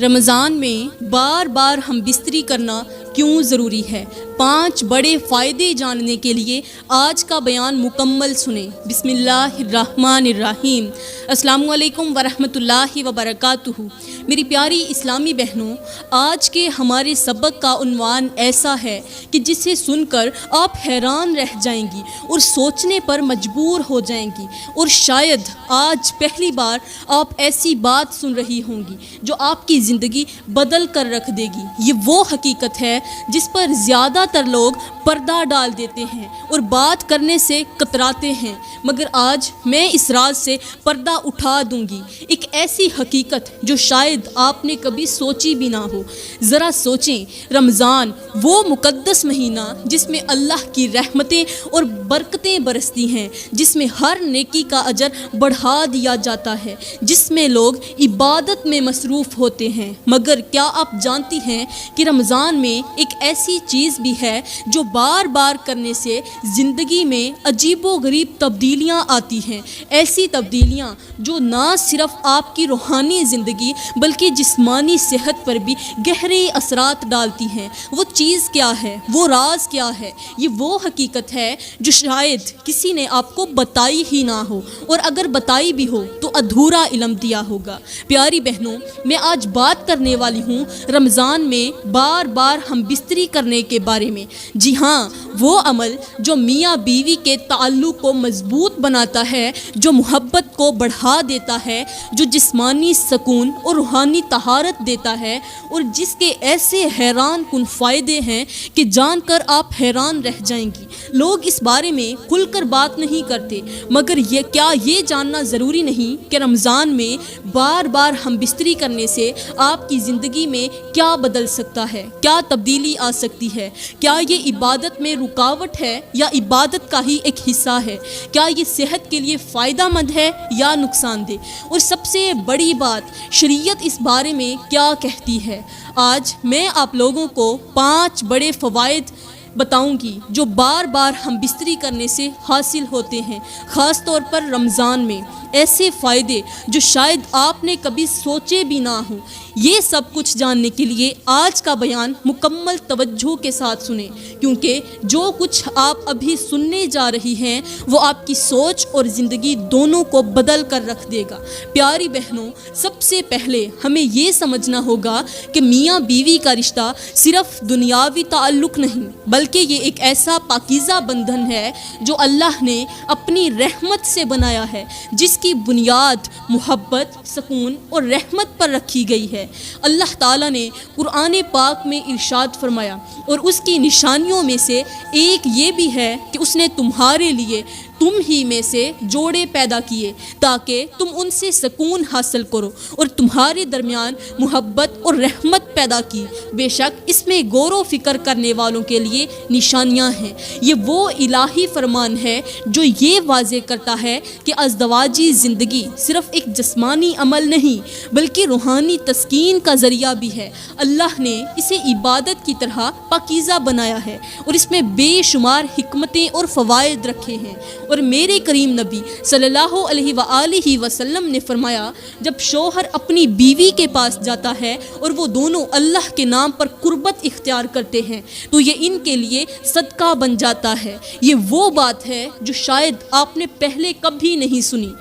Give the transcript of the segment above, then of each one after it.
رمضان میں بار بار ہم بستری کرنا کیوں ضروری ہے؟ 5 بڑے فائدے جاننے کے لیے آج کا بیان مکمل سنیں۔ بسم اللہ الرحمن الرحیم۔ السلام علیکم ورحمۃ اللہ وبرکاتہ۔ میری پیاری اسلامی بہنوں، آج کے ہمارے سبق کا عنوان ایسا ہے کہ جسے سن کر آپ حیران رہ جائیں گی اور سوچنے پر مجبور ہو جائیں گی، اور شاید آج پہلی بار آپ ایسی بات سن رہی ہوں گی جو آپ کی زندگی بدل کر رکھ دے گی۔ یہ وہ حقیقت ہے جس پر زیادہ تر لوگ پردہ ڈال دیتے ہیں اور بات کرنے سے کتراتے ہیں، مگر آج میں اس راز سے پردہ اٹھا دوں گی۔ ایک ایسی حقیقت جو شاید آپ نے کبھی سوچی بھی نہ ہو۔ ذرا سوچیں، رمضان وہ مقدس مہینہ جس میں اللہ کی رحمتیں اور برکتیں برستی ہیں، جس میں ہر نیکی کا اجر بڑھا دیا جاتا ہے، جس میں لوگ عبادت میں مصروف ہوتے ہیں۔ مگر کیا آپ جانتی ہیں کہ رمضان میں ایک ایسی چیز بھی ہے جو بار بار کرنے سے زندگی میں عجیب و غریب تبدیلیاں آتی ہیں، ایسی تبدیلیاں جو نہ صرف آپ کی روحانی زندگی بلکہ جسمانی صحت پر بھی گہرے اثرات ڈالتی ہیں۔ وہ چیز کیا ہے؟ وہ راز کیا ہے؟ یہ وہ حقیقت ہے جو شاید کسی نے آپ کو بتائی ہی نہ ہو، اور اگر بتائی بھی ہو تو ادھورا علم دیا ہوگا۔ پیاری بہنوں، میں آج بات کرنے والی ہوں رمضان میں بار بار ہم بستری کرنے کے بارے میں۔ جی ہاں، وہ عمل جو میاں بیوی کے تعلق کو مضبوط بناتا ہے، جو محبت کو بڑھا دیتا ہے، جو جسمانی سکون اور روحانی طہارت دیتا ہے، اور جس کے ایسے حیران کن فائدے ہیں کہ جان کر آپ حیران رہ جائیں گی۔ لوگ اس بارے میں کھل کر بات نہیں کرتے، مگر کیا یہ جاننا ضروری نہیں کہ رمضان میں بار بار ہم بستری کرنے سے آپ کی زندگی میں کیا بدل سکتا ہے، کیا تبدیلی آ سکتی ہے؟ کیا یہ عبادت میں رکاوٹ ہے یا عبادت کا ہی ایک حصہ ہے؟ کیا یہ صحت کے لیے فائدہ مند ہے یا نقصان دہ؟ اور سب سے بڑی بات، شریعت اس بارے میں کیا کہتی ہے؟ آج میں آپ لوگوں کو 5 بڑے فوائد بتاؤں گی جو بار بار ہم بستری کرنے سے حاصل ہوتے ہیں، خاص طور پر رمضان میں۔ ایسے فائدے جو شاید آپ نے کبھی سوچے بھی نہ ہوں۔ یہ سب کچھ جاننے کے لیے آج کا بیان مکمل توجہ کے ساتھ سنیں، کیونکہ جو کچھ آپ ابھی سننے جا رہی ہیں وہ آپ کی سوچ اور زندگی دونوں کو بدل کر رکھ دے گا۔ پیاری بہنوں، سب سے پہلے ہمیں یہ سمجھنا ہوگا کہ میاں بیوی کا رشتہ صرف دنیاوی تعلق نہیں، بلکہ یہ ایک ایسا پاکیزہ بندھن ہے جو اللہ نے اپنی رحمت سے بنایا ہے، جس کی بنیاد محبت، سکون اور رحمت پر رکھی گئی ہے۔ اللہ تعالیٰ نے قرآن پاک میں ارشاد فرمایا، اور اس کی نشانیوں میں سے ایک یہ بھی ہے کہ اس نے تمہارے لیے تم ہی میں سے جوڑے پیدا کیے تاکہ تم ان سے سکون حاصل کرو، اور تمہارے درمیان محبت اور رحمت پیدا کی۔ بے شک اس میں غور و فکر کرنے والوں کے لیے نشانیاں ہیں۔ یہ وہ الہی فرمان ہے جو یہ واضح کرتا ہے کہ ازدواجی زندگی صرف ایک جسمانی عمل نہیں بلکہ روحانی تسکین کا ذریعہ بھی ہے۔ اللہ نے اسے عبادت کی طرح پاکیزہ بنایا ہے، اور اس میں بے شمار حکمتیں اور فوائد رکھے ہیں۔ اور میرے کریم نبی صلی اللہ علیہ وآلہ وسلم نے فرمایا، جب شوہر اپنی بیوی کے پاس جاتا ہے اور وہ دونوں اللہ کے نام پر قربت اختیار کرتے ہیں تو یہ ان کے لیے صدقہ بن جاتا ہے۔ یہ وہ بات ہے جو شاید آپ نے پہلے کبھی نہیں سنی۔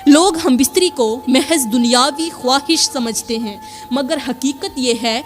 لوگ ہم بستری کو محض دنیاوی خواہش سمجھتے ہیں، مگر حقیقت یہ ہے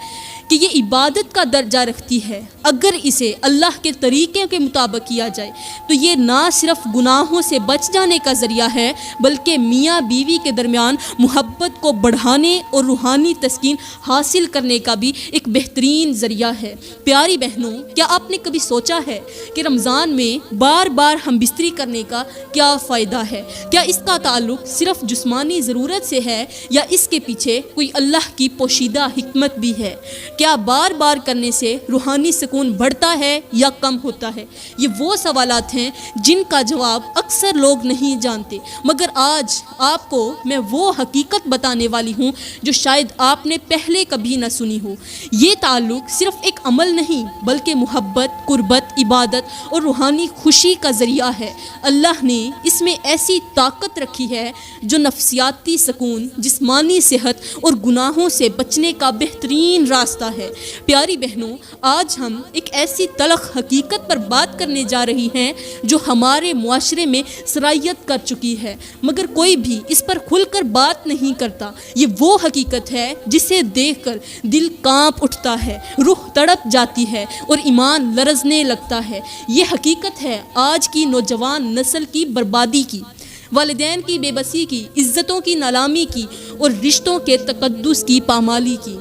کہ یہ عبادت کا درجہ رکھتی ہے۔ اگر اسے اللہ کے طریقے کے مطابق کیا جائے تو یہ نہ صرف گناہوں سے بچ جانے کا ذریعہ ہے بلکہ میاں بیوی کے درمیان محبت کو بڑھانے اور روحانی تسکین حاصل کرنے کا بھی ایک بہترین ذریعہ ہے۔ پیاری بہنوں، کیا آپ نے کبھی سوچا ہے کہ رمضان میں بار بار ہم بستری کرنے کا کیا فائدہ ہے؟ کیا اس کا تعلق صرف جسمانی ضرورت سے ہے یا اس کے پیچھے کوئی اللہ کی پوشیدہ حکمت بھی ہے؟ کیا بار بار کرنے سے روحانی سکون بڑھتا ہے یا کم ہوتا ہے؟ یہ وہ سوالات ہیں جن کا جواب اکثر لوگ نہیں جانتے، مگر آج آپ کو میں وہ حقیقت بتانے والی ہوں جو شاید آپ نے پہلے کبھی نہ سنی ہو۔ یہ تعلق صرف ایک عمل نہیں بلکہ محبت، قربت، عبادت اور روحانی خوشی کا ذریعہ ہے۔ اللہ نے اس میں ایسی طاقت رکھی ہے جو نفسیاتی سکون، جسمانی صحت اور گناہوں سے بچنے کا بہترین راستہ ہے۔ پیاری بہنوں، آج ہم ایک ایسی تلخ حقیقت پر بات کرنے جا رہی ہیں جو ہمارے معاشرے میں سرایت کر چکی ہے، مگر کوئی بھی اس پر کھل کر بات نہیں کرتا۔ یہ وہ حقیقت ہے جسے دیکھ کر دل کانپ اٹھتا ہے، روح تڑپ جاتی ہے اور ایمان لرزنے لگتا ہے۔ یہ حقیقت ہے آج کی نوجوان نسل کی بربادی کی، والدین کی بے بسی کی، عزتوں کی نیلامی کی اور رشتوں کے تقدس کی پامالی کی۔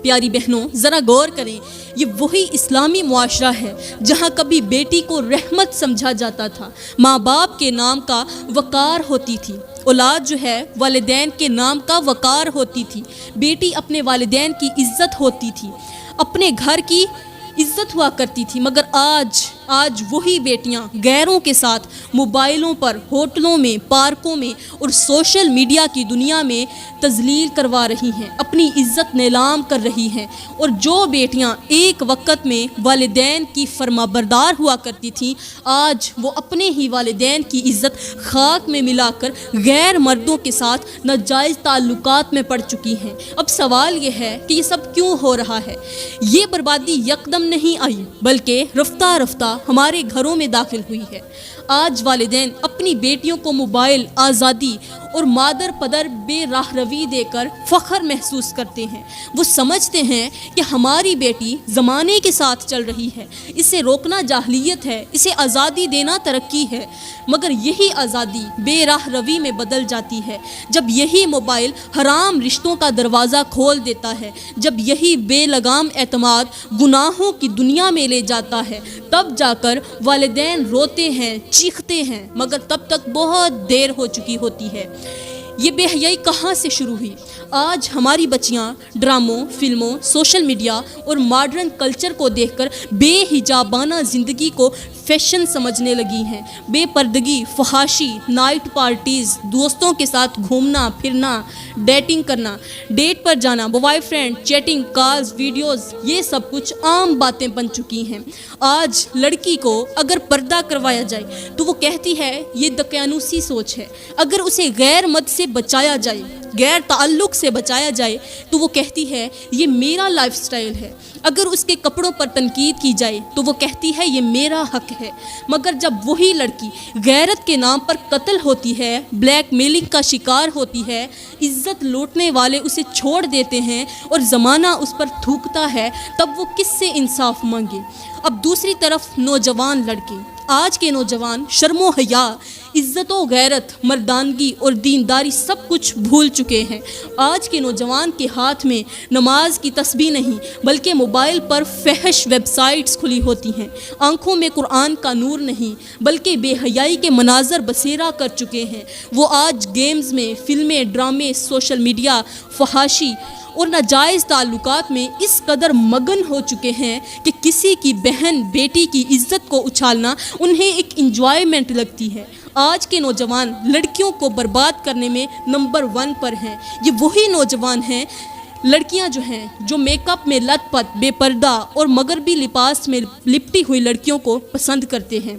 پیاری بہنوں، ذرا غور کریں، یہ وہی اسلامی معاشرہ ہے جہاں کبھی بیٹی کو رحمت سمجھا جاتا تھا، ماں باپ کے نام کا وقار ہوتی تھی، اولاد جو ہے والدین کے نام کا وقار ہوتی تھی، بیٹی اپنے والدین کی عزت ہوتی تھی، اپنے گھر کی عزت ہوا کرتی تھی۔ مگر آج وہی بیٹیاں غیروں کے ساتھ موبائلوں پر، ہوٹلوں میں، پارکوں میں اور سوشل میڈیا کی دنیا میں تذلیل کروا رہی ہیں، اپنی عزت نیلام کر رہی ہیں۔ اور جو بیٹیاں ایک وقت میں والدین کی فرما بردار ہوا کرتی تھیں، آج وہ اپنے ہی والدین کی عزت خاک میں ملا کر غیر مردوں کے ساتھ ناجائز تعلقات میں پڑ چکی ہیں۔ اب سوال یہ ہے کہ یہ سب کیوں ہو رہا ہے؟ یہ بربادی یکدم نہیں آئی، بلکہ رفتہ رفتہ ہمارے گھروں میں داخل ہوئی ہے۔ آج والدین اپنی بیٹیوں کو موبائل، آزادی اور مادر پدر بے راہ روی دے کر فخر محسوس کرتے ہیں۔ وہ سمجھتے ہیں کہ ہماری بیٹی زمانے کے ساتھ چل رہی ہے، اسے روکنا جاہلیت ہے، اسے آزادی دینا ترقی ہے۔ مگر یہی آزادی بے راہ روی میں بدل جاتی ہے جب یہی موبائل حرام رشتوں کا دروازہ کھول دیتا ہے، جب یہی بے لگام اعتماد گناہوں کی دنیا میں لے جاتا ہے۔ تب جا کر والدین روتے ہیں، چیختے ہیں، مگر تب تک بہت دیر ہو چکی ہوتی ہے۔ یہ بے حیائی کہاں سے شروع ہوئی؟ آج ہماری بچیاں ڈراموں، فلموں، سوشل میڈیا اور ماڈرن کلچر کو دیکھ کر بے حجابانہ زندگی کو فیشن سمجھنے لگی ہیں۔ بے پردگی، فحاشی، نائٹ پارٹیز، دوستوں کے ساتھ گھومنا پھرنا، ڈیٹنگ کرنا، ڈیٹ پر جانا، boy friend, chatting, calls, videos, یہ سب کچھ عام باتیں بن چکی ہیں۔ آج لڑکی کو اگر پردہ کروایا جائے تو وہ کہتی ہے یہ دقیانوسی سوچ ہے، اگر اسے غیر مرد سے بچایا جائے، غیر تعلق سے بچایا جائے تو وہ کہتی ہے یہ میرا لائف سٹائل ہے، اگر اس کے کپڑوں پر تنقید کی جائے تو وہ کہتی ہے یہ میرا حق ہے۔ مگر جب وہی لڑکی غیرت کے نام پر قتل ہوتی ہے، بلیک میلنگ کا شکار ہوتی ہے، عزت لوٹنے والے اسے چھوڑ دیتے ہیں اور زمانہ اس پر تھوکتا ہے، تب وہ کس سے انصاف مانگے؟ اب دوسری طرف نوجوان لڑکے، آج کے نوجوان شرم و حیا، عزت و غیرت، مردانگی اور دینداری سب کچھ بھول چکے ہیں۔ آج کے نوجوان کے ہاتھ میں نماز کی تسبیح نہیں بلکہ موبائل پر فحش ویب سائٹس کھلی ہوتی ہیں، آنکھوں میں قرآن کا نور نہیں بلکہ بے حیائی کے مناظر بسیرا کر چکے ہیں۔ وہ آج گیمز میں، فلمیں، ڈرامے، سوشل میڈیا، فحاشی اور ناجائز تعلقات میں اس قدر مگن ہو چکے ہیں کہ کسی کی بہن بیٹی کی عزت کو اچھالنا انہیں ایک انجوائمنٹ لگتی ہے۔ آج کے نوجوان لڑکیوں کو برباد کرنے میں نمبر 1 پر ہیں۔ یہ وہی نوجوان ہیں، لڑکیاں جو میک اپ میں لت پت، بے پردہ اور مغربی لباس میں لپٹی ہوئی لڑکیوں کو پسند کرتے ہیں،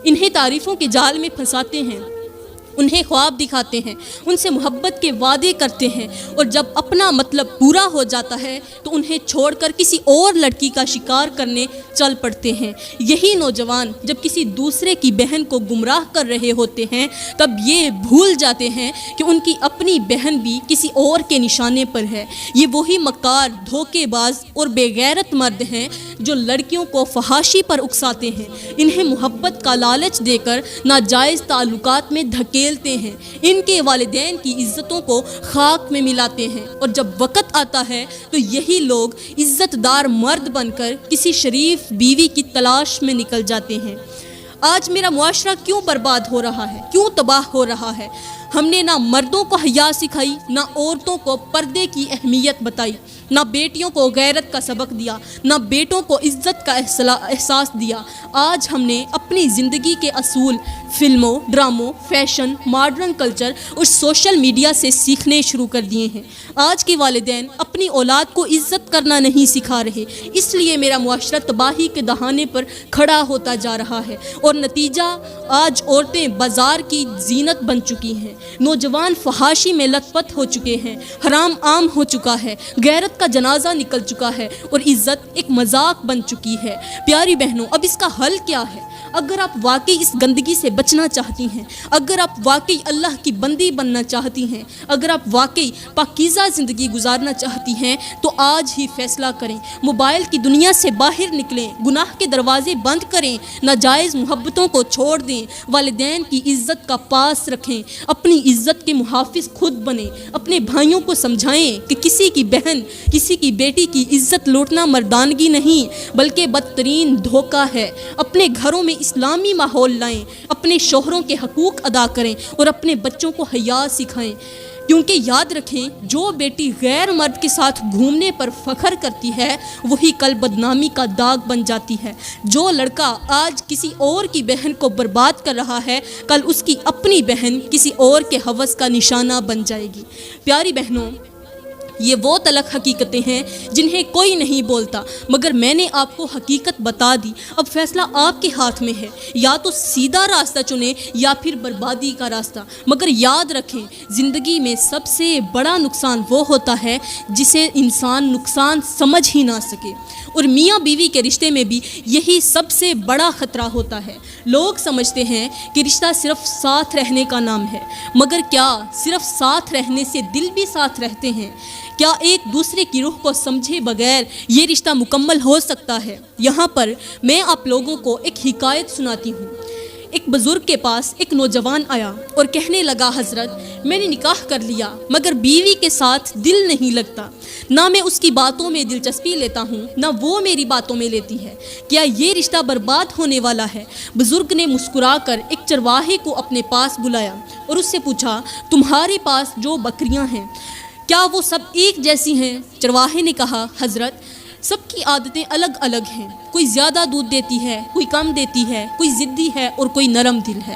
انہیں تعریفوں کے جال میں پھنساتے ہیں، انہیں خواب دکھاتے ہیں، ان سے محبت کے وعدے کرتے ہیں، اور جب اپنا مطلب پورا ہو جاتا ہے تو انہیں چھوڑ کر کسی اور لڑکی کا شکار کرنے چل پڑتے ہیں۔ یہی نوجوان جب کسی دوسرے کی بہن کو گمراہ کر رہے ہوتے ہیں تب یہ بھول جاتے ہیں کہ ان کی اپنی بہن بھی کسی اور کے نشانے پر ہے۔ یہ وہی مکار، دھوکے باز اور بے غیرت مرد ہیں جو لڑکیوں کو فحاشی پر اکساتے ہیں، انہیں محبت کا لالچ دے کر ناجائز تعلقات میں دھکیلتے ہیں، ان کے والدین کی عزتوں کو خاک میں ملاتے ہیں، اور جب وقت آتا ہے تو یہی لوگ عزت دار مرد بن کر کسی شریف بیوی کی تلاش میں نکل جاتے ہیں۔ آج میرا معاشرہ کیوں برباد ہو رہا ہے، کیوں تباہ ہو رہا ہے؟ ہم نے نہ مردوں کو حیا سکھائی، نہ عورتوں کو پردے کی اہمیت بتائی، نہ بیٹیوں کو غیرت کا سبق دیا، نہ بیٹوں کو عزت کا احساس دیا۔ آج ہم نے اپنی زندگی کے اصول فلموں، ڈراموں، فیشن، ماڈرن کلچر اور سوشل میڈیا سے سیکھنے شروع کر دیے ہیں۔ آج کے والدین اپنی اولاد کو عزت کرنا نہیں سکھا رہے، اس لیے میرا معاشرہ تباہی کے دہانے پر کھڑا ہوتا جا رہا ہے، اور نتیجہ آج عورتیں بازار کی زینت بن چکی ہیں، نوجوان فحاشی میں لت پت ہو چکے ہیں، حرام عام ہو چکا ہے، غیرت کا جنازہ نکل چکا ہے اور عزت ایک مذاق بن چکی ہے۔ پیاری بہنوں، اب اس کا حل کیا ہے؟ اگر آپ واقعی اس گندگی سے بچنا چاہتی ہیں، اگر آپ واقعی اللہ کی بندی بننا چاہتی ہیں، اگر آپ واقعی پاکیزہ زندگی گزارنا چاہتی ہیں تو آج ہی فیصلہ کریں، موبائل کی دنیا سے باہر نکلیں، گناہ کے دروازے بند کریں، ناجائز محبتوں کو چھوڑ دیں، والدین کی عزت کا پاس رکھیں، اپنی عزت کے محافظ خود بنیں، اپنے بھائیوں کو سمجھائیں کہ کسی کی بہن، کسی کی بیٹی کی عزت لوٹنا مردانگی نہیں بلکہ بدترین دھوکہ ہے۔ اپنے گھروں میں اسلامی ماحول لائیں، اپنے شوہروں کے حقوق ادا کریں اور اپنے بچوں کو حیا سکھائیں، کیونکہ یاد رکھیں جو بیٹی غیر مرد کے ساتھ گھومنے پر فخر کرتی ہے وہی کل بدنامی کا داغ بن جاتی ہے۔ جو لڑکا آج کسی اور کی بہن کو برباد کر رہا ہے کل اس کی اپنی بہن کسی اور کے ہوس کا نشانہ بن جائے گی۔ پیاری بہنوں، یہ وہ تلخ حقیقتیں ہیں جنہیں کوئی نہیں بولتا، مگر میں نے آپ کو حقیقت بتا دی۔ اب فیصلہ آپ کے ہاتھ میں ہے، یا تو سیدھا راستہ چنیں یا پھر بربادی کا راستہ۔ مگر یاد رکھیں، زندگی میں سب سے بڑا نقصان وہ ہوتا ہے جسے انسان نقصان سمجھ ہی نہ سکے، اور میاں بیوی کے رشتے میں بھی یہی سب سے بڑا خطرہ ہوتا ہے۔ لوگ سمجھتے ہیں کہ رشتہ صرف ساتھ رہنے کا نام ہے، مگر کیا صرف ساتھ رہنے سے دل بھی ساتھ رہتے ہیں؟ کیا ایک دوسرے کی روح کو سمجھے بغیر یہ رشتہ مکمل ہو سکتا ہے؟ یہاں پر میں آپ لوگوں کو ایک حکایت سناتی ہوں۔ ایک بزرگ کے پاس ایک نوجوان آیا اور کہنے لگا، حضرت میں نے نکاح کر لیا مگر بیوی کے ساتھ دل نہیں لگتا، نہ میں اس کی باتوں میں دلچسپی لیتا ہوں نہ وہ میری باتوں میں لیتی ہے، کیا یہ رشتہ برباد ہونے والا ہے؟ بزرگ نے مسکرا کر ایک چرواہے کو اپنے پاس بلایا اور اس سے پوچھا، تمہارے پاس جو بکریاں ہیں کیا وہ سب ایک جیسی ہیں؟ چرواہے نے کہا، حضرت سب کی عادتیں الگ الگ ہیں، کوئی زیادہ دودھ دیتی ہے، کوئی کم دیتی ہے، کوئی ضدی ہے اور کوئی نرم دل ہے۔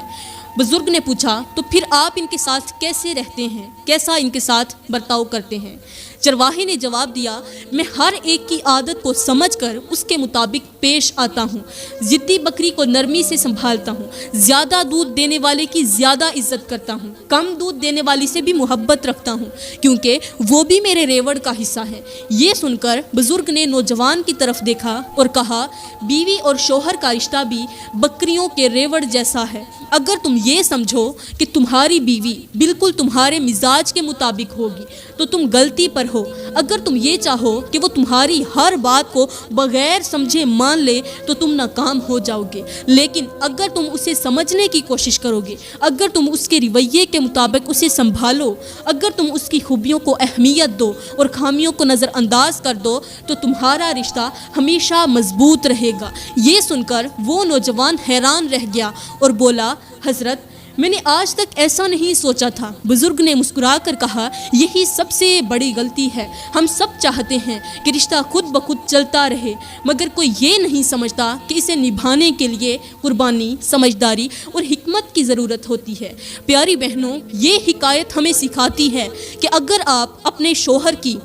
بزرگ نے پوچھا، تو پھر آپ ان کے ساتھ کیسے رہتے ہیں، کیسا ان کے ساتھ برتاؤ کرتے ہیں؟ چرواہے نے جواب دیا، میں ہر ایک کی عادت کو سمجھ کر اس کے مطابق پیش آتا ہوں، ضدی بکری کو نرمی سے سنبھالتا ہوں، زیادہ دودھ دینے والے کی زیادہ عزت کرتا ہوں، کم دودھ دینے والی سے بھی محبت رکھتا ہوں، کیونکہ وہ بھی میرے ریوڑ کا حصہ ہے۔ یہ سن کر بزرگ نے نوجوان کی طرف دیکھا اور کہا، بیوی اور شوہر کا رشتہ بھی بکریوں کے ریوڑ جیسا ہے۔ اگر تم یہ سمجھو کہ تمہاری بیوی بالکل تمہارے مزاج کے مطابق ہوگی تو تم غلطی پر ہو۔ اگر تم یہ چاہو کہ وہ تمہاری ہر بات کو بغیر سمجھے مان لے تو تم ناکام ہو جاؤ گے، لیکن اگر تم اسے سمجھنے کی کوشش کرو گے، اگر تم اس کے رویے کے مطابق اسے سنبھالو، اگر تم اس کی خوبیوں کو اہمیت دو اور خامیوں کو نظر انداز کر دو تو تمہارا رشتہ ہمیشہ مضبوط رہے گا۔ یہ سن کر وہ نوجوان حیران رہ گیا اور بولا، حضرت میں نے آج تک ایسا نہیں سوچا تھا۔ بزرگ نے مسکرا کر کہا، یہی سب سے بڑی غلطی ہے۔ ہم سب چاہتے ہیں کہ رشتہ خود بخود چلتا رہے، مگر کوئی یہ نہیں سمجھتا کہ اسے نبھانے کے لیے قربانی، سمجھداری اور حکمت کی ضرورت ہوتی ہے۔ پیاری بہنوں، یہ حکایت ہمیں سکھاتی ہے کہ اگر آپ اپنے شوہر کی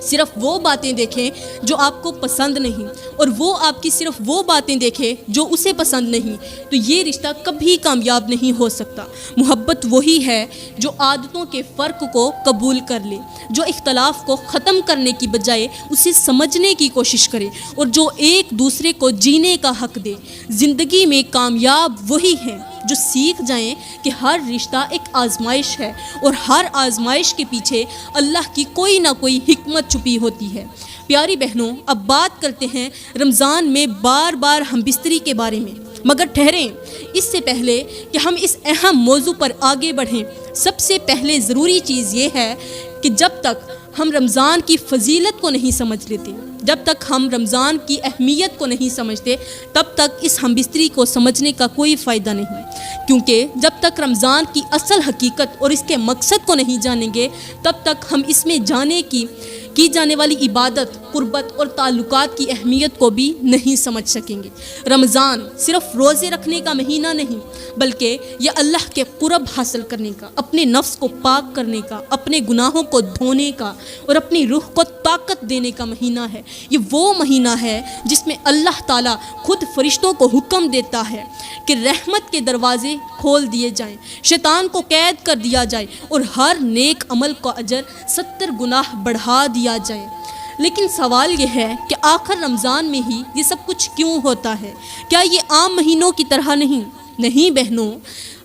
صرف وہ باتیں دیکھیں جو آپ کو پسند نہیں اور وہ آپ کی صرف وہ باتیں دیکھے جو اسے پسند نہیں تو یہ رشتہ کبھی کامیاب نہیں ہو سکتا۔ محبت وہی ہے جو عادتوں کے فرق کو قبول کر لے، جو اختلاف کو ختم کرنے کی بجائے اسے سمجھنے کی کوشش کرے اور جو ایک دوسرے کو جینے کا حق دے۔ زندگی میں کامیاب وہی ہیں جو سیکھ جائیں کہ ہر رشتہ ایک آزمائش ہے اور ہر آزمائش کے پیچھے اللہ کی کوئی نہ کوئی حکمت چھپی ہوتی ہے۔ پیاری بہنوں، اب بات کرتے ہیں رمضان میں بار بار ہم بستری کے بارے میں، مگر ٹھہریں، اس سے پہلے کہ ہم اس اہم موضوع پر آگے بڑھیں، سب سے پہلے ضروری چیز یہ ہے کہ جب تک ہم رمضان کی فضیلت کو نہیں سمجھ لیتے، جب تک ہم رمضان کی اہمیت کو نہیں سمجھتے، تب تک اس ہم بستری کو سمجھنے کا کوئی فائدہ نہیں، کیونکہ جب تک رمضان کی اصل حقیقت اور اس کے مقصد کو نہیں جانیں گے تب تک ہم اس میں جانے کی کی جانے والی عبادت، قربت اور تعلقات کی اہمیت کو بھی نہیں سمجھ سکیں گے۔ رمضان صرف روزے رکھنے کا مہینہ نہیں، بلکہ یہ اللہ کے قرب حاصل کرنے کا، اپنے نفس کو پاک کرنے کا، اپنے گناہوں کو دھونے کا اور اپنی روح کو طاقت دینے کا مہینہ ہے۔ یہ وہ مہینہ ہے جس میں اللہ تعالیٰ خود فرشتوں کو حکم دیتا ہے کہ رحمت کے دروازے کھول دیے جائیں، شیطان کو قید کر دیا جائے اور ہر نیک عمل کا اجر 70 گناہ بڑھا دیا جائے۔ لیکن سوال یہ ہے کہ آخر رمضان میں ہی یہ سب کچھ کیوں ہوتا ہے؟ کیا یہ عام مہینوں کی طرح نہیں بہنوں،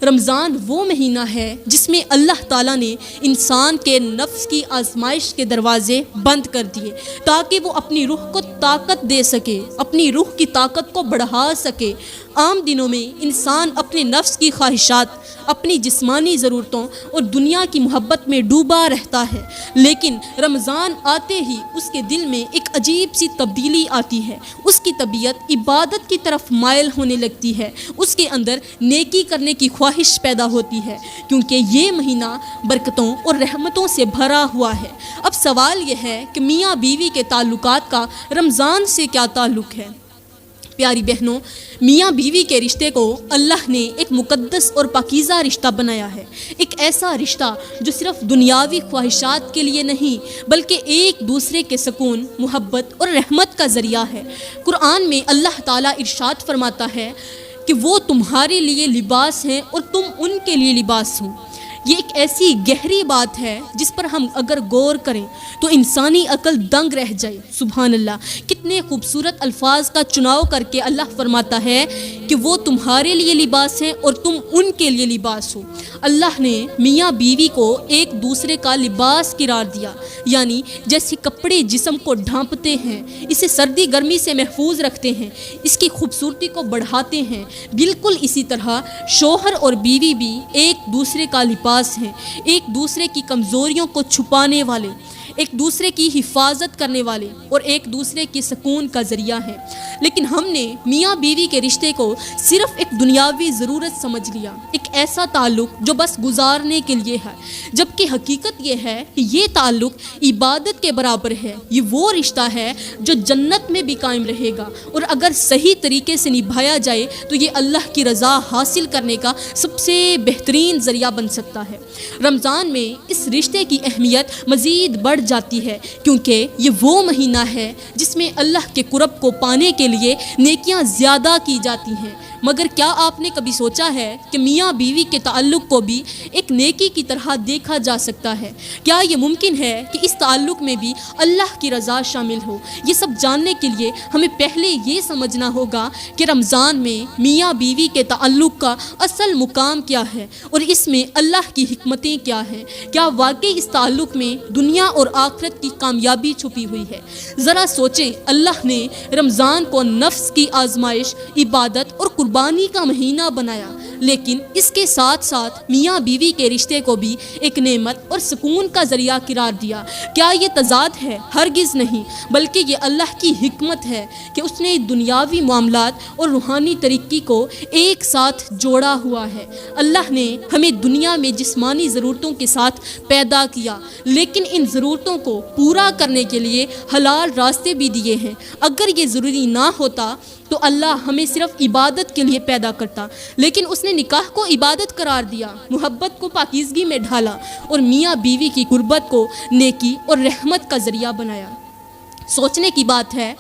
رمضان وہ مہینہ ہے جس میں اللہ تعالیٰ نے انسان کے نفس کی آزمائش کے دروازے بند کر دیے تاکہ وہ اپنی روح کو طاقت دے سکے، اپنی روح کی طاقت کو بڑھا سکے۔ عام دنوں میں انسان اپنے نفس کی خواہشات، اپنی جسمانی ضرورتوں اور دنیا کی محبت میں ڈوبا رہتا ہے، لیکن رمضان آتے ہی اس کے دل میں ایک عجیب سی تبدیلی آتی ہے۔ اس کی طبیعت عبادت کی طرف مائل ہونے لگتی ہے، اس کے اندر نیکی کرنے کی خواہش پیدا ہوتی ہے، کیونکہ یہ مہینہ برکتوں اور رحمتوں سے بھرا ہوا ہے۔ اب سوال یہ ہے کہ میاں بیوی کے تعلقات کا رمضان سے کیا تعلق ہے؟ پیاری بہنوں، میاں بیوی کے رشتے کو اللہ نے ایک مقدس اور پاکیزہ رشتہ بنایا ہے، ایک ایسا رشتہ جو صرف دنیاوی خواہشات کے لیے نہیں بلکہ ایک دوسرے کے سکون، محبت اور رحمت کا ذریعہ ہے۔ قرآن میں اللہ تعالیٰ ارشاد فرماتا ہے کہ وہ تمہارے لیے لباس ہیں اور تم ان کے لیے لباس ہو۔ یہ ایک ایسی گہری بات ہے جس پر ہم اگر غور کریں تو انسانی عقل دنگ رہ جائے۔ سبحان اللہ، کتنے خوبصورت الفاظ کا چناؤ کر کے اللہ فرماتا ہے کہ وہ تمہارے لیے لباس ہیں اور تم ان کے لیے لباس ہو۔ اللہ نے میاں بیوی کو ایک دوسرے کا لباس قرار دیا، یعنی جیسے کپڑے جسم کو ڈھانپتے ہیں، اسے سردی گرمی سے محفوظ رکھتے ہیں، اس کی خوبصورتی کو بڑھاتے ہیں، بالکل اسی طرح شوہر اور بیوی بھی ایک دوسرے کا لباس ہیں، ایک دوسرے کی کمزوریوں کو چھپانے والے، ایک دوسرے کی حفاظت کرنے والے اور ایک دوسرے کی سکون کا ذریعہ ہیں۔ لیکن ہم نے میاں بیوی کے رشتے کو صرف ایک دنیاوی ضرورت سمجھ لیا، ایک ایسا تعلق جو بس گزارنے کے لیے ہے، جبکہ حقیقت یہ ہے کہ یہ تعلق عبادت کے برابر ہے۔ یہ وہ رشتہ ہے جو جنت میں بھی قائم رہے گا، اور اگر صحیح طریقے سے نبھایا جائے تو یہ اللہ کی رضا حاصل کرنے کا سب سے بہترین ذریعہ بن سکتا ہے۔ رمضان میں اس رشتے کی اہمیت مزید بڑھ جاتی ہے، کیونکہ یہ وہ مہینہ ہے جس میں اللہ کے قرب کو پانے کے لیے نیکیاں زیادہ کی جاتی ہیں۔ مگر کیا آپ نے کبھی سوچا ہے کہ میاں بیوی کے تعلق کو بھی ایک نیکی کی طرح دیکھا جا سکتا ہے؟ کیا یہ ممکن ہے کہ اس تعلق میں بھی اللہ کی رضا شامل ہو؟ یہ سب جاننے کے لیے ہمیں پہلے یہ سمجھنا ہوگا کہ رمضان میں میاں بیوی کے تعلق کا اصل مقام کیا ہے اور اس میں اللہ کی حکمتیں کیا ہیں۔ کیا واقعی اس تعلق میں دنیا اور آخرت کی کامیابی چھپی ہوئی ہے؟ ذرا سوچیں، اللہ نے رمضان کو نفس کی آزمائش، عبادت اور قربانی کا مہینہ بنایا، لیکن اس کے ساتھ ساتھ میاں بیوی کے رشتے کو بھی ایک نعمت اور سکون کا ذریعہ قرار دیا۔ کیا یہ تضاد ہے؟ ہرگز نہیں، بلکہ یہ اللہ کی حکمت ہے کہ اس نے دنیاوی معاملات اور روحانی ترقی کو ایک ساتھ جوڑا ہوا ہے۔ اللہ نے ہمیں دنیا میں جسمانی ضرورتوں کے ساتھ پیدا کیا، لیکن ان ضرورتوں کو پورا کرنے کے لیے حلال راستے بھی دیے ہیں۔ اگر یہ ضروری نہ ہوتا تو اللہ ہمیں صرف عبادت کے لیے پیدا کرتا، لیکن اس نے نکاح کو عبادت قرار دیا، محبت کو پاکیزگی میں ڈھالا اور میاں بیوی کی قربت کو نیکی اور رحمت کا ذریعہ بنایا۔ سوچنے کی بات ہے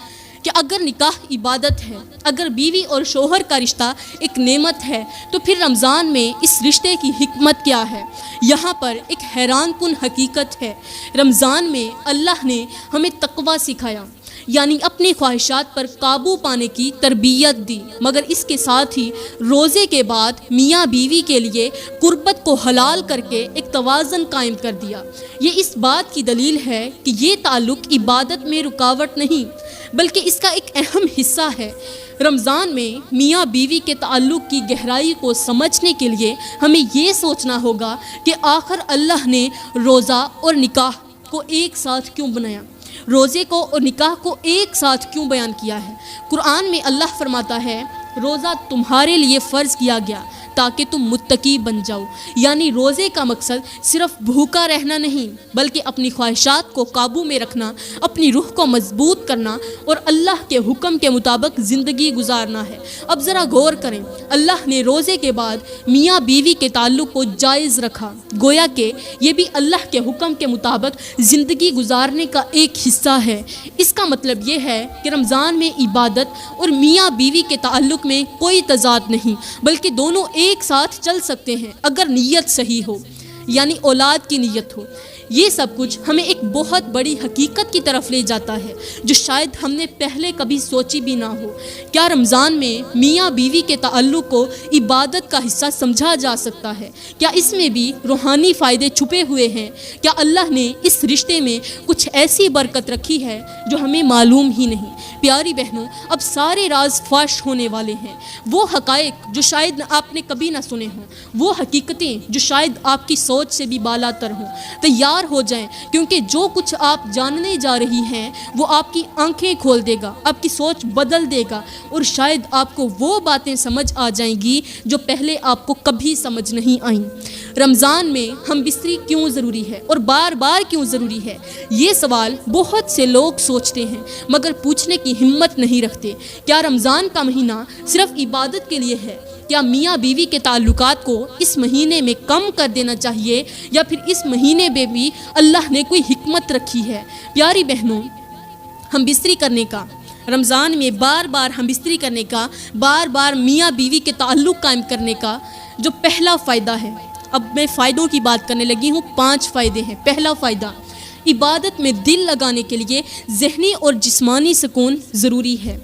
کہ اگر نکاح عبادت ہے، اگر بیوی اور شوہر کا رشتہ ایک نعمت ہے، تو پھر رمضان میں اس رشتے کی حکمت کیا ہے؟ یہاں پر ایک حیران کن حقیقت ہے۔ رمضان میں اللہ نے ہمیں تقویٰ سکھایا، یعنی اپنی خواہشات پر قابو پانے کی تربیت دی، مگر اس کے ساتھ ہی روزے کے بعد میاں بیوی کے لیے قربت کو حلال کر کے ایک توازن قائم کر دیا۔ یہ اس بات کی دلیل ہے کہ یہ تعلق عبادت میں رکاوٹ نہیں بلکہ اس کا ایک اہم حصہ ہے۔ رمضان میں میاں بیوی کے تعلق کی گہرائی کو سمجھنے کے لیے ہمیں یہ سوچنا ہوگا کہ آخر اللہ نے روزہ اور نکاح کو ایک ساتھ کیوں بنایا، روزے کو اور نکاح کو ایک ساتھ کیوں بیان کیا ہے۔ قرآن میں اللہ فرماتا ہے، روزہ تمہارے لیے فرض کیا گیا تاکہ تم متقی بن جاؤ۔ یعنی روزے کا مقصد صرف بھوکا رہنا نہیں، بلکہ اپنی خواہشات کو قابو میں رکھنا، اپنی روح کو مضبوط کرنا اور اللہ کے حکم کے مطابق زندگی گزارنا ہے۔ اب ذرا غور کریں، اللہ نے روزے کے بعد میاں بیوی کے تعلق کو جائز رکھا، گویا کہ یہ بھی اللہ کے حکم کے مطابق زندگی گزارنے کا ایک حصہ ہے۔ اس کا مطلب یہ ہے کہ رمضان میں عبادت اور میاں بیوی کے تعلق میں کوئی تضاد نہیں، بلکہ دونوں ایک ساتھ چل سکتے ہیں اگر نیت صحیح ہو، یعنی اولاد کی نیت ہو۔ یہ سب کچھ ہمیں ایک بہت بڑی حقیقت کی طرف لے جاتا ہے جو شاید ہم نے پہلے کبھی سوچی بھی نہ ہو۔ کیا رمضان میں میاں بیوی کے تعلق کو عبادت کا حصہ سمجھا جا سکتا ہے؟ کیا اس میں بھی روحانی فائدے چھپے ہوئے ہیں؟ کیا اللہ نے اس رشتے میں کچھ ایسی برکت رکھی ہے جو ہمیں معلوم ہی نہیں؟ پیاری بہنوں، اب سارے راز فاش ہونے والے ہیں، وہ حقائق جو شاید آپ نے کبھی نہ سنے ہوں، وہ حقیقتیں جو شاید آپ کی سوچ سے بھی بالا تر ہوں۔ تیار ہو جائیں، کیونکہ جو کچھ آپ جاننے جا رہی ہیں وہ آپ کی آنکھیں کھول دے گا، آپ کی سوچ بدل دے گا، اور شاید آپ کو وہ باتیں سمجھ آ جائیں گی جو پہلے آپ کو کبھی سمجھ نہیں آئیں۔ رمضان میں ہم بستری کیوں ضروری ہے اور بار بار کیوں ضروری ہے؟ یہ سوال بہت سے لوگ سوچتے ہیں مگر پوچھنے کی ہمت نہیں رکھتے۔ کیا رمضان کا مہینہ صرف عبادت کے لیے ہے؟ کیا میاں بیوی کے تعلقات کو اس مہینے میں کم کر دینا چاہیے، یا پھر اس مہینے میں بھی اللہ نے کوئی حکمت رکھی ہے؟ پیاری بہنوں، ہم بستری کرنے کا، رمضان میں بار بار ہم بستری کرنے کا، بار بار میاں بیوی کے تعلق قائم کرنے کا جو پہلا فائدہ ہے، اب میں فائدوں کی بات کرنے لگی ہوں، 5 فائدے ہیں۔ پہلا فائدہ، عبادت میں دل لگانے کے لیے ذہنی اور جسمانی سکون ضروری ہے۔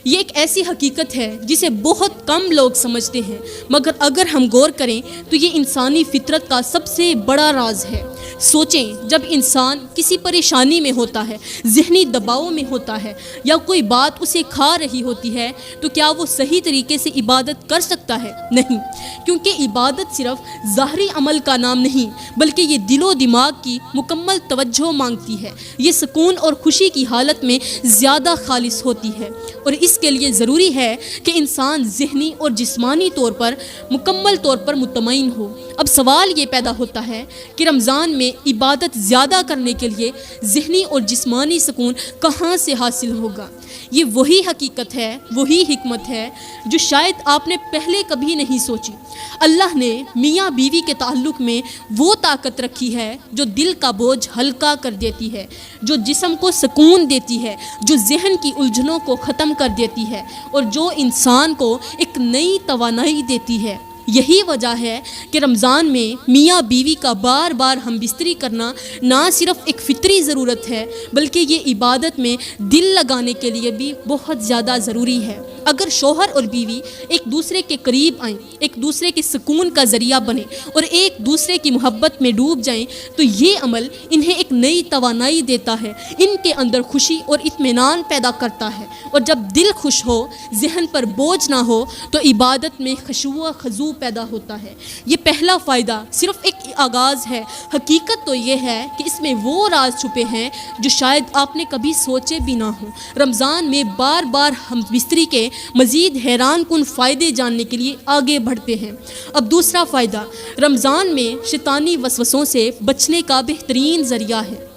یہ ایک ایسی حقیقت ہے جسے بہت کم لوگ سمجھتے ہیں، مگر اگر ہم غور کریں تو یہ انسانی فطرت کا سب سے بڑا راز ہے۔ سوچیں، جب انسان کسی پریشانی میں ہوتا ہے، ذہنی دباؤ میں ہوتا ہے، یا کوئی بات اسے کھا رہی ہوتی ہے، تو کیا وہ صحیح طریقے سے عبادت کر سکتا ہے؟ نہیں، کیونکہ عبادت صرف ظاہری عمل کا نام نہیں، بلکہ یہ دل و دماغ کی مکمل توجہ مانگتی ہے۔ یہ سکون اور خوشی کی حالت میں زیادہ خالص ہوتی ہے، اور اس کے لیے ضروری ہے کہ انسان ذہنی اور جسمانی طور پر مکمل طور پر مطمئن ہو۔ اب سوال یہ پیدا ہوتا ہے کہ رمضان میں عبادت زیادہ کرنے کے لیے ذہنی اور جسمانی سکون کہاں سے حاصل ہوگا؟ یہ وہی حقیقت ہے، وہی حکمت ہے جو شاید آپ نے پہلے کبھی نہیں سوچی۔ اللہ نے میاں بیوی کے تعلق میں وہ طاقت رکھی ہے جو دل کا بوجھ ہلکا کر دیتی ہے، جو جسم کو سکون دیتی ہے، جو ذہن کی الجھنوں کو ختم کر دیتی ہے، اور جو انسان کو ایک نئی توانائی دیتی ہے۔ یہی وجہ ہے کہ رمضان میں میاں بیوی کا بار بار ہم بستری کرنا نہ صرف ایک فطری ضرورت ہے، بلکہ یہ عبادت میں دل لگانے کے لیے بھی بہت زیادہ ضروری ہے۔ اگر شوہر اور بیوی ایک دوسرے کے قریب آئیں، ایک دوسرے کے سکون کا ذریعہ بنیں اور ایک دوسرے کی محبت میں ڈوب جائیں، تو یہ عمل انہیں ایک نئی توانائی دیتا ہے، ان کے اندر خوشی اور اطمینان پیدا کرتا ہے، اور جب دل خوش ہو، ذہن پر بوجھ نہ ہو، تو عبادت میں خشوع و خضوع پیدا ہوتا ہے۔ یہ پہلا فائدہ صرف ایک آغاز ہے، حقیقت تو یہ ہے کہ اس میں وہ راز چھپے ہیں جو شاید آپ نے کبھی سوچے بھی نہ ہوں۔ رمضان میں بار بار ہم بستری کے مزید حیران کن فائدے جاننے کے لیے آگے بڑھتے ہیں۔ اب دوسرا فائدہ، رمضان میں شیطانی وسوسوں سے بچنے کا بہترین ذریعہ ہے۔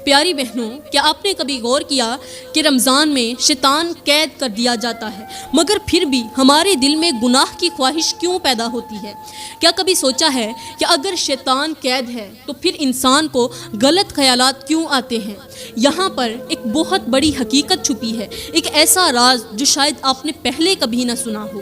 پیاری بہنوں، کیا آپ نے کبھی غور کیا کہ رمضان میں شیطان قید کر دیا جاتا ہے، مگر پھر بھی ہمارے دل میں گناہ کی خواہش کیوں پیدا ہوتی ہے؟ کیا کبھی سوچا ہے کہ اگر شیطان قید ہے تو پھر انسان کو غلط خیالات کیوں آتے ہیں؟ یہاں پر ایک بہت بڑی حقیقت چھپی ہے، ایک ایسا راز جو شاید آپ نے پہلے کبھی نہ سنا ہو۔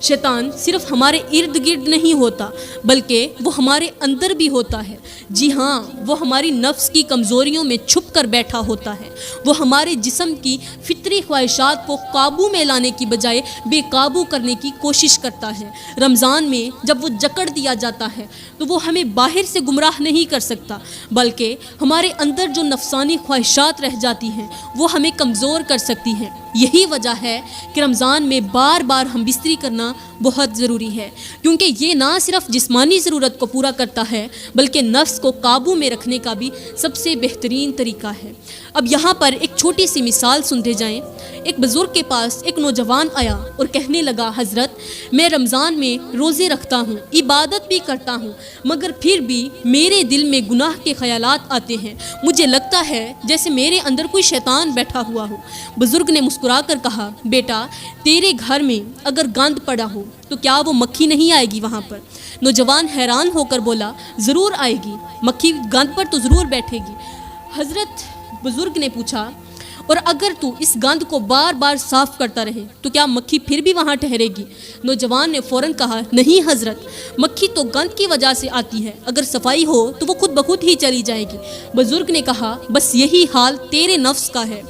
شیطان صرف ہمارے ارد گرد نہیں ہوتا، بلکہ وہ ہمارے اندر بھی ہوتا ہے۔ جی ہاں، وہ ہماری نفس کی کمزوریوں میں چھپ کر بیٹھا ہوتا ہے۔ وہ ہمارے جسم کی فطری خواہشات کو قابو میں لانے کی بجائے بے قابو کرنے کی کوشش کرتا ہے۔ رمضان میں جب وہ جکڑ دیا جاتا ہے تو وہ ہمیں باہر سے گمراہ نہیں کر سکتا، بلکہ ہمارے اندر جو نفسانی خواہشات رہ جاتی ہیں وہ ہمیں کمزور کر سکتی ہیں۔ یہی وجہ ہے کہ رمضان میں بار بار ہم بستری کرنا بہت ضروری ہے، کیونکہ یہ نہ صرف جسمانی ضرورت کو پورا کرتا ہے بلکہ نفس کو قابو میں رکھنے کا بھی سب سے بہترین طریقہ ہے۔ اب یہاں پر ایک چھوٹی سی مثال سنتے جائیں۔ ایک بزرگ کے پاس ایک نوجوان آیا اور کہنے لگا، حضرت میں رمضان میں روزے رکھتا ہوں، عبادت بھی کرتا ہوں، مگر پھر بھی میرے دل میں گناہ کے خیالات آتے ہیں، مجھے لگتا ہے جیسے میرے اندر کوئی شیطان بیٹھا ہوا ہو۔ بزرگ نے مسکرا کر کہا، بیٹا تیرے گھر میں اگر گند پڑا ہو تو کیا وہ مکھی نہیں آئے گی وہاں پر؟ نوجوان حیران ہو کر بولا، ضرور آئے گی، مکھی گند پر تو ضرور بیٹھے گی۔ حضرت بزرگ نے پوچھا، اور اگر تو اس گند کو بار بار صاف کرتا رہے تو کیا مکھی پھر بھی وہاں ٹھہرے گی؟ نوجوان نے فوراً کہا، نہیں حضرت، مکھی تو گند کی وجہ سے آتی ہے، اگر صفائی ہو تو وہ خود بخود ہی چلی جائے گی۔ بزرگ نے کہا، بس یہی حال تیرے نفس کا ہے۔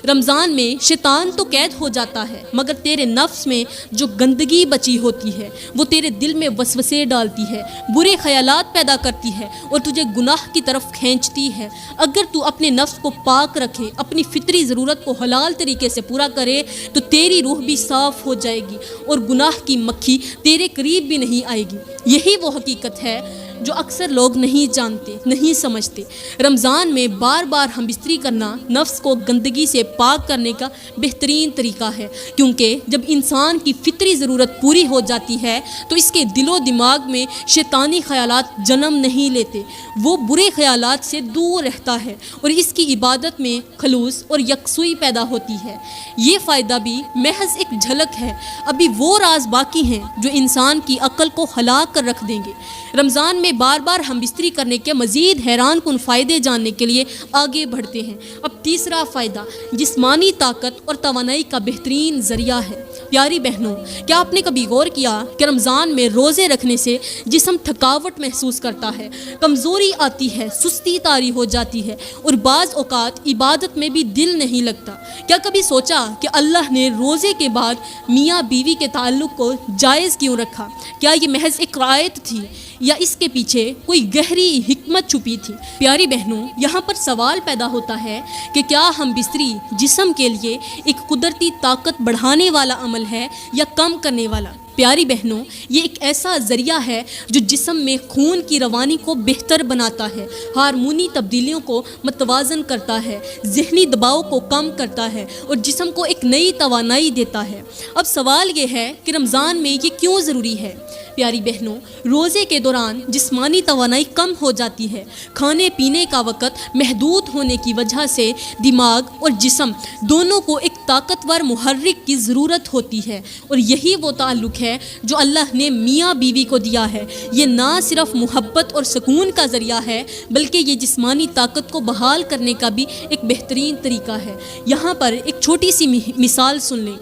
رمضان میں شیطان تو قید ہو جاتا ہے، مگر تیرے نفس میں جو گندگی بچی ہوتی ہے وہ تیرے دل میں وسوسے ڈالتی ہے، برے خیالات پیدا کرتی ہے اور تجھے گناہ کی طرف کھینچتی ہے۔ اگر تو اپنے نفس کو پاک رکھے، اپنی فطری ضرورت کو حلال طریقے سے پورا کرے تو تیری روح بھی صاف ہو جائے گی اور گناہ کی مکھی تیرے قریب بھی نہیں آئے گی۔ یہی وہ حقیقت ہے جو اکثر لوگ نہیں جانتے، نہیں سمجھتے۔ رمضان میں بار بار ہم بستری کرنا نفس کو گندگی سے پاک کرنے کا بہترین طریقہ ہے، کیونکہ جب انسان کی فطری ضرورت پوری ہو جاتی ہے تو اس کے دل و دماغ میں شیطانی خیالات جنم نہیں لیتے، وہ برے خیالات سے دور رہتا ہے اور اس کی عبادت میں خلوص اور یکسوئی پیدا ہوتی ہے۔ یہ فائدہ بھی محض ایک جھلک ہے، ابھی وہ راز باقی ہیں جو انسان کی عقل کو ہلا کر رکھ دیں گے۔ رمضان میں بار بار ہم بستری کرنے کے مزید حیران کن فائدے جاننے کے لیے آگے بڑھتے ہیں۔ اب تیسرا فائدہ جسمانی طاقت اور توانائی کا بہترین ذریعہ ہے۔ پیاری بہنوں، کیا آپ نے کبھی غور کیا کہ رمضان میں روزے رکھنے سے جسم تھکاوٹ محسوس کرتا ہے، کمزوری آتی ہے، سستی طاری ہو جاتی ہے اور بعض اوقات عبادت میں بھی دل نہیں لگتا؟ کیا کبھی سوچا کہ اللہ نے روزے کے بعد میاں بیوی کے تعلق کو جائز کیوں رکھا؟ کیا یہ محض ایک رعایت تھی یا اس کے پیچھے کوئی گہری حکمت چھپی تھی؟ پیاری بہنوں، یہاں پر سوال پیدا ہوتا ہے کہ کیا ہم بستری جسم کے لیے ایک قدرتی طاقت بڑھانے والا عمل ہے یا کم کرنے والا؟ پیاری بہنوں، یہ ایک ایسا ذریعہ ہے جو جسم میں خون کی روانی کو بہتر بناتا ہے، ہارمونی تبدیلیوں کو متوازن کرتا ہے، ذہنی دباؤ کو کم کرتا ہے اور جسم کو ایک نئی توانائی دیتا ہے۔ اب سوال یہ ہے کہ رمضان میں یہ کیوں ضروری ہے؟ پیاری بہنوں، روزے کے دوران جسمانی توانائی کم ہو جاتی ہے، کھانے پینے کا وقت محدود ہونے کی وجہ سے دماغ اور جسم دونوں کو ایک طاقتور محرک کی ضرورت ہوتی ہے، اور یہی وہ تعلق ہے جو اللہ نے میاں بیوی کو دیا ہے۔ یہ نہ صرف محبت اور سکون کا ذریعہ ہے بلکہ یہ جسمانی طاقت کو بحال کرنے کا بھی ایک بہترین طریقہ ہے۔ یہاں پر ایک چھوٹی سی مثال سن لیں۔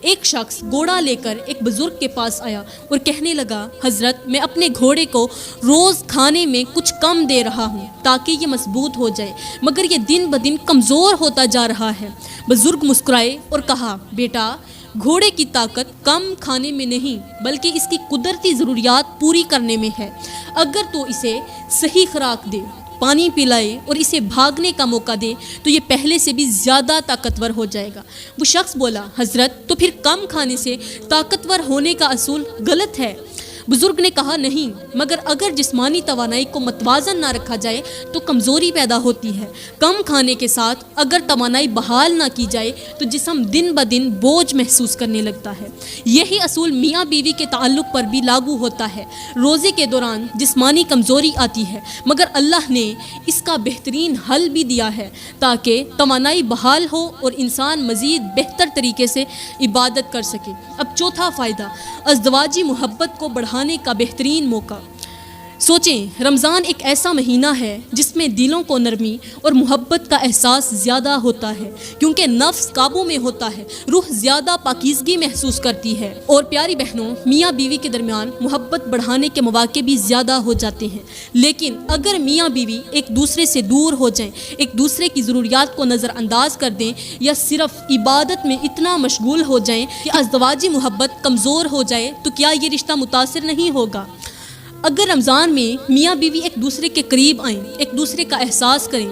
ایک شخص گھوڑا لے کر ایک بزرگ کے پاس آیا اور کہنے لگا، حضرت میں اپنے گھوڑے کو روز کھانے میں کچھ کم دے رہا ہوں تاکہ یہ مضبوط ہو جائے، مگر یہ دن بدن کمزور ہوتا جا رہا ہے۔ بزرگ مسکرائے اور کہا، بیٹا گھوڑے کی طاقت کم کھانے میں نہیں بلکہ اس کی قدرتی ضروریات پوری کرنے میں ہے۔ اگر تو اسے صحیح خوراک دے، پانی پلائے اور اسے بھاگنے کا موقع دے تو یہ پہلے سے بھی زیادہ طاقتور ہو جائے گا۔ وہ شخص بولا، حضرت تو پھر کم کھانے سے طاقتور ہونے کا اصول غلط ہے۔ بزرگ نے کہا، نہیں، مگر اگر جسمانی توانائی کو متوازن نہ رکھا جائے تو کمزوری پیدا ہوتی ہے۔ کم کھانے کے ساتھ اگر توانائی بحال نہ کی جائے تو جسم دن بدن بوجھ محسوس کرنے لگتا ہے۔ یہی اصول میاں بیوی کے تعلق پر بھی لاگو ہوتا ہے۔ روزے کے دوران جسمانی کمزوری آتی ہے، مگر اللہ نے اس کا بہترین حل بھی دیا ہے تاکہ توانائی بحال ہو اور انسان مزید بہتر طریقے سے عبادت کر سکے۔ اب چوتھا فائدہ، ازدواجی محبت کو بڑھانے کا بہترین موقع۔ سوچیں، رمضان ایک ایسا مہینہ ہے جس میں دلوں کو نرمی اور محبت کا احساس زیادہ ہوتا ہے، کیونکہ نفس قابو میں ہوتا ہے، روح زیادہ پاکیزگی محسوس کرتی ہے، اور پیاری بہنوں، میاں بیوی کے درمیان محبت بڑھانے کے مواقع بھی زیادہ ہو جاتے ہیں۔ لیکن اگر میاں بیوی ایک دوسرے سے دور ہو جائیں، ایک دوسرے کی ضروریات کو نظر انداز کر دیں یا صرف عبادت میں اتنا مشغول ہو جائیں کہ ازدواجی محبت کمزور ہو جائے تو کیا یہ رشتہ متاثر نہیں ہوگا؟ اگر رمضان میں میاں بیوی ایک دوسرے کے قریب آئیں، ایک دوسرے کا احساس کریں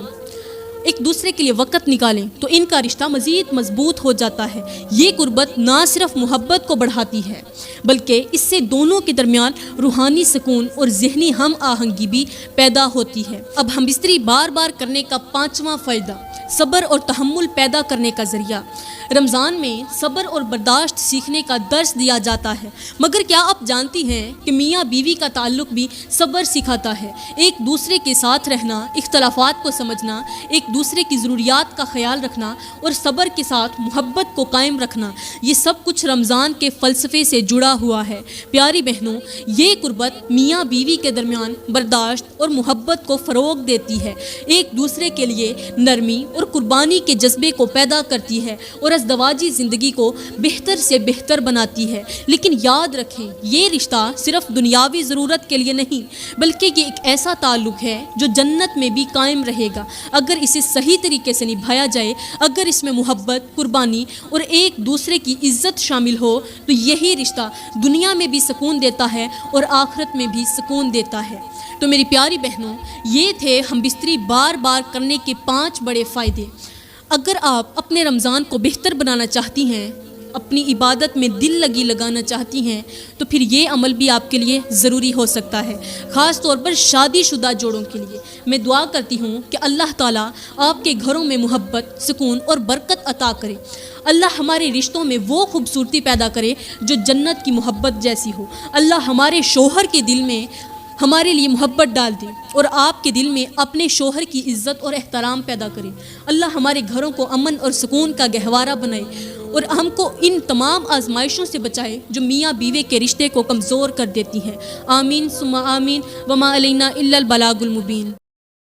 ایک دوسرے کے لیے وقت نکالیں تو ان کا رشتہ مزید مضبوط ہو جاتا ہے۔ یہ قربت نہ صرف محبت کو بڑھاتی ہے بلکہ اس سے دونوں کے درمیان روحانی سکون اور ذہنی ہم آہنگی بھی پیدا ہوتی ہے۔ اب ہم بستری بار بار کرنے کا 5واں فائدہ، صبر اور تحمل پیدا کرنے کا ذریعہ۔ رمضان میں صبر اور برداشت سیکھنے کا درس دیا جاتا ہے، مگر کیا آپ جانتی ہیں کہ میاں بیوی کا تعلق بھی صبر سکھاتا ہے؟ ایک دوسرے کے ساتھ رہنا، اختلافات کو سمجھنا، ایک دوسرے کی ضروریات کا خیال رکھنا اور صبر کے ساتھ محبت کو قائم رکھنا، یہ سب کچھ رمضان کے فلسفے سے جڑا ہوا ہے۔ پیاری بہنوں، یہ قربت میاں بیوی کے درمیان برداشت اور محبت کو فروغ دیتی ہے، ایک دوسرے کے لیے نرمی اور قربانی کے جذبے کو پیدا کرتی ہے اور ازدواجی زندگی کو بہتر سے بہتر بناتی ہے۔ لیکن یاد رکھیں، یہ رشتہ صرف دنیاوی ضرورت کے لیے نہیں بلکہ یہ ایک ایسا تعلق ہے جو جنت میں بھی قائم رہے گا اگر اسے صحیح طریقے سے نبھایا جائے۔ اگر اس میں محبت، قربانی اور ایک دوسرے کی عزت شامل ہو تو یہی رشتہ دنیا میں بھی سکون دیتا ہے اور آخرت میں بھی سکون دیتا ہے۔ تو میری پیاری بہنوں، یہ تھے ہم بستری بار بار کرنے کے 5 بڑے فائدے۔ اگر آپ اپنے رمضان کو بہتر بنانا چاہتی ہیں، اپنی عبادت میں دل لگانا چاہتی ہیں تو پھر یہ عمل بھی آپ کے لیے ضروری ہو سکتا ہے، خاص طور پر شادی شدہ جوڑوں کے لیے۔ میں دعا کرتی ہوں کہ اللہ تعالیٰ آپ کے گھروں میں محبت، سکون اور برکت عطا کرے۔ اللہ ہمارے رشتوں میں وہ خوبصورتی پیدا کرے جو جنت کی محبت جیسی ہو۔ اللہ ہمارے شوہر کے دل میں ہمارے لیے محبت ڈال دے اور آپ کے دل میں اپنے شوہر کی عزت اور احترام پیدا کرے۔ اللہ ہمارے گھروں کو امن اور سکون کا گہوارہ بنائے اور ہم کو ان تمام آزمائشوں سے بچائے جو میاں بیوی کے رشتے کو کمزور کر دیتی ہیں۔ آمین ثم آمین، وما علینا الا البلاغ المبین۔